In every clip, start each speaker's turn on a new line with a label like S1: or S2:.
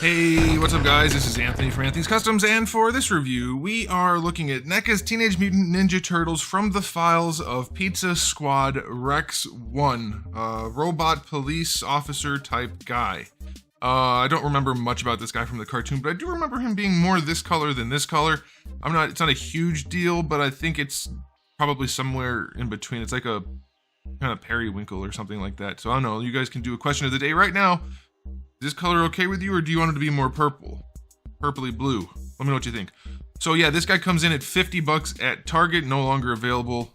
S1: Hey, what's up guys? This is Anthony from Anthony's Customs, and for this review, we are looking at NECA's Teenage Mutant Ninja Turtles from the files of Pizza Squad REX-1, a robot police officer type guy. I don't remember much about this guy from the cartoon, but I do remember him being more this color than this color. It's not a huge deal, but I think it's probably somewhere in between. It's like a kind of periwinkle or something like that. So I don't know, you guys can do a question of the day right now. Is this color okay with you, or do you want it to be more purple? Purpley blue. Let me know what you think. So yeah, this guy comes in at 50 bucks at Target, no longer available.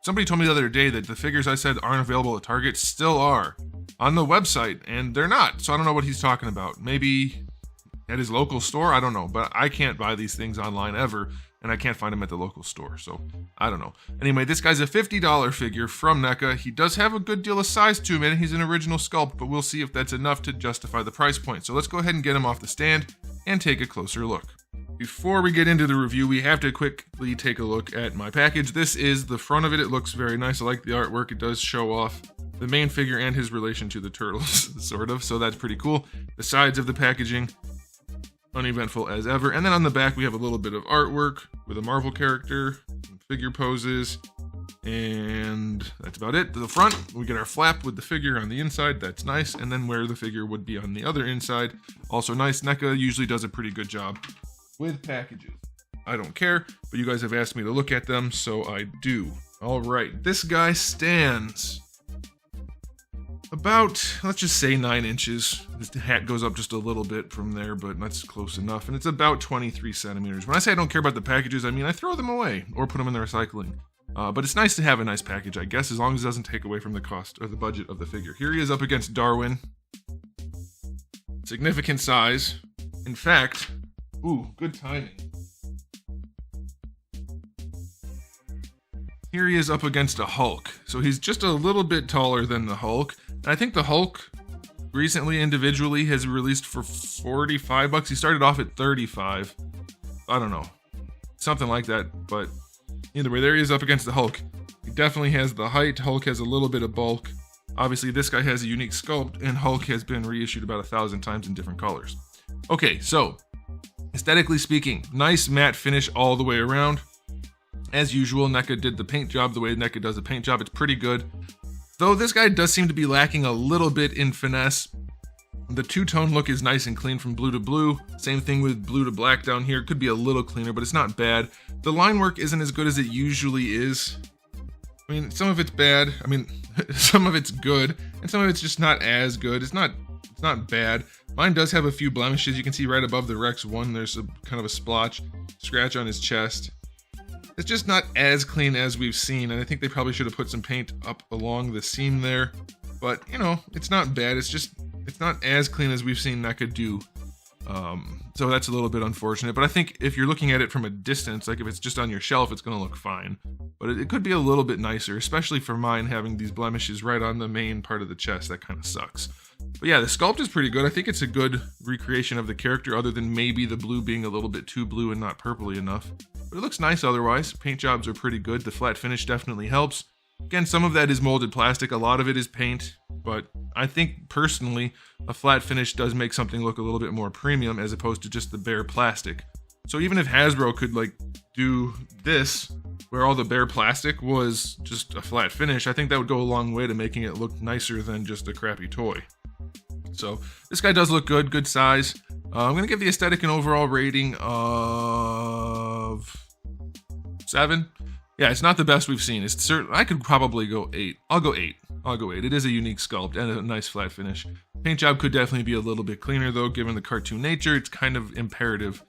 S1: Somebody told me the other day that the figures I said aren't available at Target still are on the website, and they're not. So I don't know what he's talking about. Maybe at his local store, I don't know. But I can't buy these things online ever, and I can't find them at the local store, so I don't know. Anyway, this guy's a $50 figure from NECA. He does have a good deal of size to him, and he's an original sculpt, but we'll see if that's enough to justify the price point. So let's go ahead and get him off the stand and take a closer look. Before we get into the review, we have to quickly take a look at my package. This is the front of it. It looks very nice. I like the artwork. It does show off the main figure and his relation to the turtles, sort of, so that's pretty cool. The sides of the packaging, uneventful as ever. And then on the back, we have a little bit of artwork with a Marvel character, figure poses, and that's about it. To the front, we get our flap with the figure on the inside. That's nice. And then where the figure would be on the other inside, also nice. NECA usually does a pretty good job with packages. I don't care, but you guys have asked me to look at them, so I do. All right, this guy stands about, let's just say 9 inches. His hat goes up just a little bit from there, but that's close enough. And it's about 23 centimeters. When I say I don't care about the packages, I mean I throw them away or put them in the recycling. But it's nice to have a nice package, I guess, as long as it doesn't take away from the cost or the budget of the figure. Here he is up against Darwin. Significant size. In fact, ooh, good timing. Here he is up against a Hulk. So he's just a little bit taller than the Hulk. And I think the Hulk recently individually has released for 45 bucks. He started off at 35. I don't know. Something like that. But either way, there he is up against the Hulk. He definitely has the height. Hulk has a little bit of bulk. Obviously, this guy has a unique sculpt, and Hulk has been reissued about 1,000 times in different colors. Okay, so aesthetically speaking, nice matte finish all the way around. As usual, NECA did the paint job the way NECA does the paint job. It's pretty good. Though this guy does seem to be lacking a little bit in finesse. The two-tone look is nice and clean from blue to blue. Same thing with blue to black down here. Could be a little cleaner, but it's not bad. The line work isn't as good as it usually is. I mean, some of it's bad. I mean, some of it's good, and some of it's just not as good. It's not bad. Mine does have a few blemishes. You can see right above the REX-1, there's a kind of a splotch, scratch on his chest. It's just not as clean as we've seen, and I think they probably should have put some paint up along the seam there. But, you know, it's not bad. It's not as clean as we've seen NECA do. So that's a little bit unfortunate. But I think if you're looking at it from a distance, like if it's just on your shelf, it's going to look fine. But it could be a little bit nicer, especially for mine having these blemishes right on the main part of the chest. That kind of sucks. But yeah, the sculpt is pretty good. I think it's a good recreation of the character, other than maybe the blue being a little bit too blue and not purpley enough. But it looks nice otherwise. Paint jobs are pretty good. The flat finish definitely helps. Again, some of that is molded plastic. A lot of it is paint. But I think, personally, a flat finish does make something look a little bit more premium as opposed to just the bare plastic. So even if Hasbro could, like, do this, where all the bare plastic was just a flat finish, I think that would go a long way to making it look nicer than just a crappy toy. So this guy does look good, good size. I'm going to give the aesthetic an overall rating of 7. Yeah, it's not the best we've seen. It's certain. I could probably go 8. I'll go 8. It is a unique sculpt and a nice flat finish. Paint job could definitely be a little bit cleaner though, given the cartoon nature. It's kind of imperative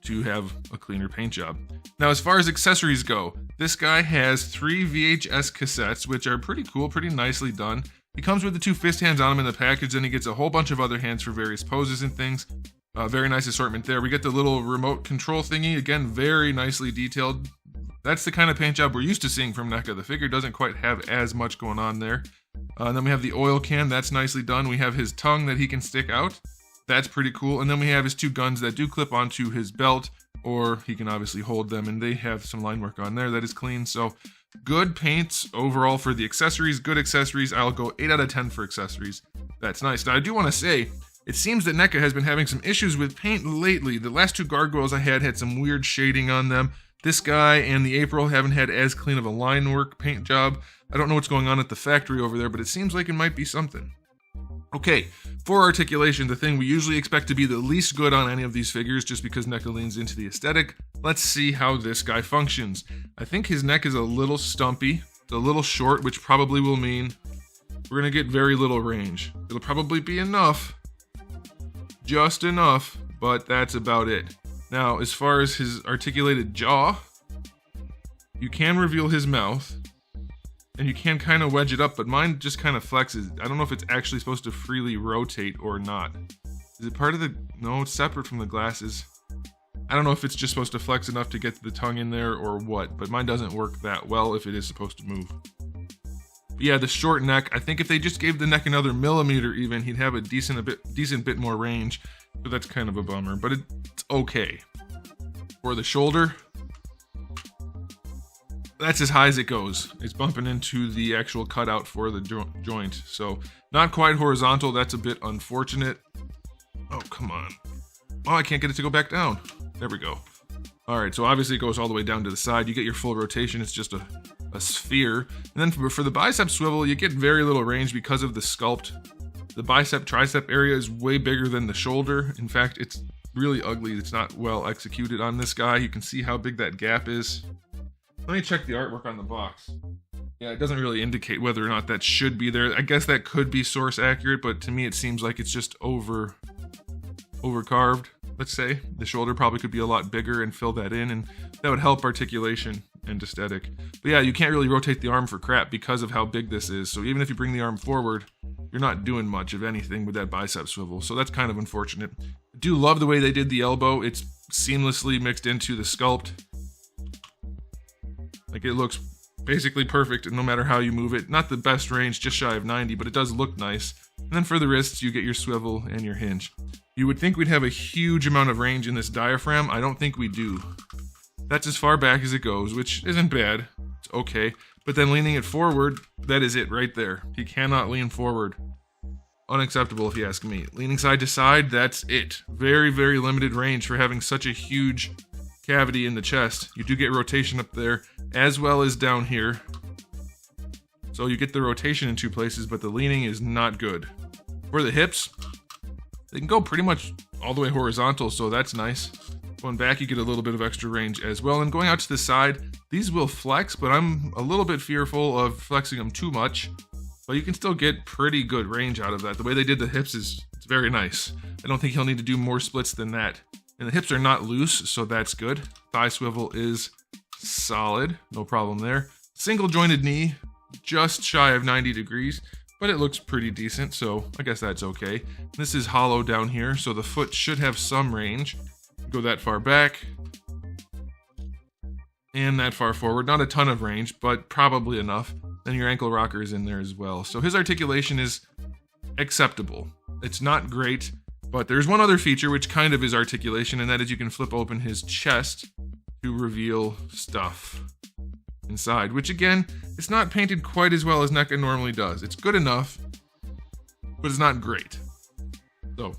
S1: to have a cleaner paint job. Now, as far as accessories go, this guy has 3 VHS cassettes, which are pretty cool, pretty nicely done. He comes with the 2 fist hands on him in the package, then he gets a whole bunch of other hands for various poses and things. Very nice assortment there. We get the little remote control thingy, again, very nicely detailed. That's the kind of paint job we're used to seeing from NECA. The figure doesn't quite have as much going on there. And then we have the oil can, that's nicely done. We have his tongue that he can stick out. That's pretty cool. And then we have his 2 guns that do clip onto his belt, or he can obviously hold them, and they have some line work on there that is clean. So good paints overall for the accessories, good accessories. I'll go 8 out of 10 for accessories. That's nice. Now I do want to say, It seems that NECA has been having some issues with paint lately. The last 2 gargoyles I had some weird shading on them. This guy and the April haven't had as clean of a line work paint job. I don't know what's going on at the factory over there, but it seems like it might be something. Okay, for articulation, the thing we usually expect to be the least good on any of these figures, just because NECA leans into the aesthetic. Let's see how this guy functions. I think his neck is a little stumpy. It's a little short, which probably will mean we're going to get very little range. It'll probably be enough, just enough, but that's about it. Now, as far as his articulated jaw, you can reveal his mouth, and you can kind of wedge it up, but mine just kind of flexes. I don't know if it's actually supposed to freely rotate or not. Is it part of the... No, it's separate from the glasses. I don't know if it's just supposed to flex enough to get the tongue in there or what, but mine doesn't work that well if it is supposed to move. But yeah, the short neck, I think if they just gave the neck another millimeter even, he'd have a decent bit more range, but that's kind of a bummer, but it's okay. For the shoulder, that's as high as it goes. It's bumping into the actual cutout for the joint, so not quite horizontal. That's a bit unfortunate. Oh, come on. Oh, I can't get it to go back down. There we go. All right, so obviously it goes all the way down to the side. You get your full rotation. It's just a sphere. And then for the bicep swivel, you get very little range because of the sculpt. The bicep tricep area is way bigger than the shoulder. In fact, it's really ugly. It's not well executed on this guy. You can see how big that gap is. Let me check the artwork on the box. Yeah, it doesn't really indicate whether or not that should be there. I guess that could be source accurate, but to me it seems like it's just over carved, let's say. The shoulder probably could be a lot bigger and fill that in, and that would help articulation and aesthetic. But yeah, you can't really rotate the arm for crap because of how big this is. So even if you bring the arm forward, you're not doing much of anything with that bicep swivel. So that's kind of unfortunate. I do love the way they did the elbow. It's seamlessly mixed into the sculpt. Like, it looks basically perfect no matter how you move it. Not the best range, just shy of 90, but it does look nice. And then for the wrists, you get your swivel and your hinge. You would think we'd have a huge amount of range in this diaphragm. I don't think we do. That's as far back as it goes, which isn't bad. It's okay. But then leaning it forward, that is it right there. He cannot lean forward. Unacceptable if you ask me. Leaning side to side, that's it. Very, very limited range for having such a huge cavity in the chest. You do get rotation up there as well as down here. So you get the rotation in 2 places, but the leaning is not good. For the hips, they can go pretty much all the way horizontal, so that's nice. Going back, you get a little bit of extra range as well. And going out to the side, these will flex, but I'm a little bit fearful of flexing them too much. But you can still get pretty good range out of that. The way they did the hips it's very nice. I don't think he'll need to do more splits than that. And the hips are not loose, so that's good. Thigh swivel is solid, no problem there. Single jointed knee, just shy of 90 degrees, but it looks pretty decent, so I guess that's okay. This is hollow down here, so the foot should have some range. Go that far back, and that far forward. Not a ton of range, but probably enough. Then your ankle rocker is in there as well. So his articulation is acceptable. It's not great, but there's one other feature which kind of is articulation, and that is you can flip open his chest to reveal stuff inside, which again, it's not painted quite as well as NECA normally does. It's good enough, but it's not great. So,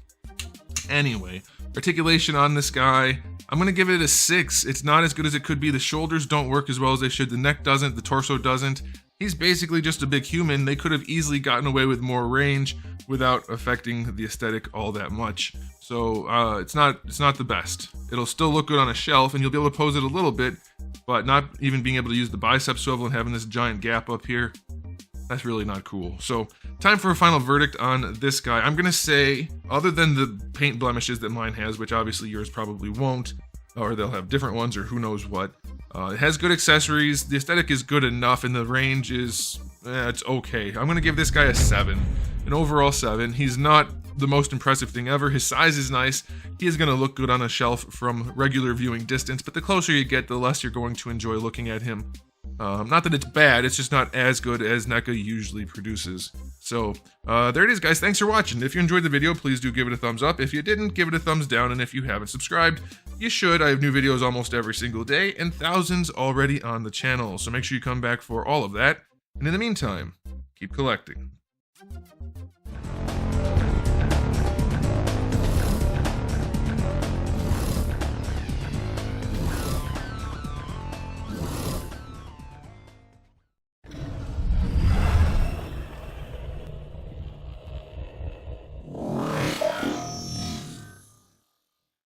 S1: anyway, articulation on this guy, I'm going to give it a 6. It's not as good as it could be. The shoulders don't work as well as they should. The neck doesn't. The torso doesn't. He's basically just a big human. They could have easily gotten away with more range without affecting the aesthetic all that much. So it's not the best. It'll still look good on a shelf, and you'll be able to pose it a little bit, but not even being able to use the bicep swivel and having this giant gap up here. That's really not cool. So time for a final verdict on this guy. I'm going to say, other than the paint blemishes that mine has, which obviously yours probably won't, or they'll have different ones or who knows what, it has good accessories, the aesthetic is good enough, and the range is, it's okay. I'm going to give this guy a 7, an overall 7. He's not the most impressive thing ever. His size is nice. He is going to look good on a shelf from regular viewing distance, but the closer you get, the less you're going to enjoy looking at him. Not that it's bad, it's just not as good as NECA usually produces. So, there it is, guys. Thanks for watching. If you enjoyed the video, please do give it a thumbs up. If you didn't, give it a thumbs down. And if you haven't subscribed, you should. I have new videos almost every single day, and thousands already on the channel. So make sure you come back for all of that. And in the meantime, keep collecting.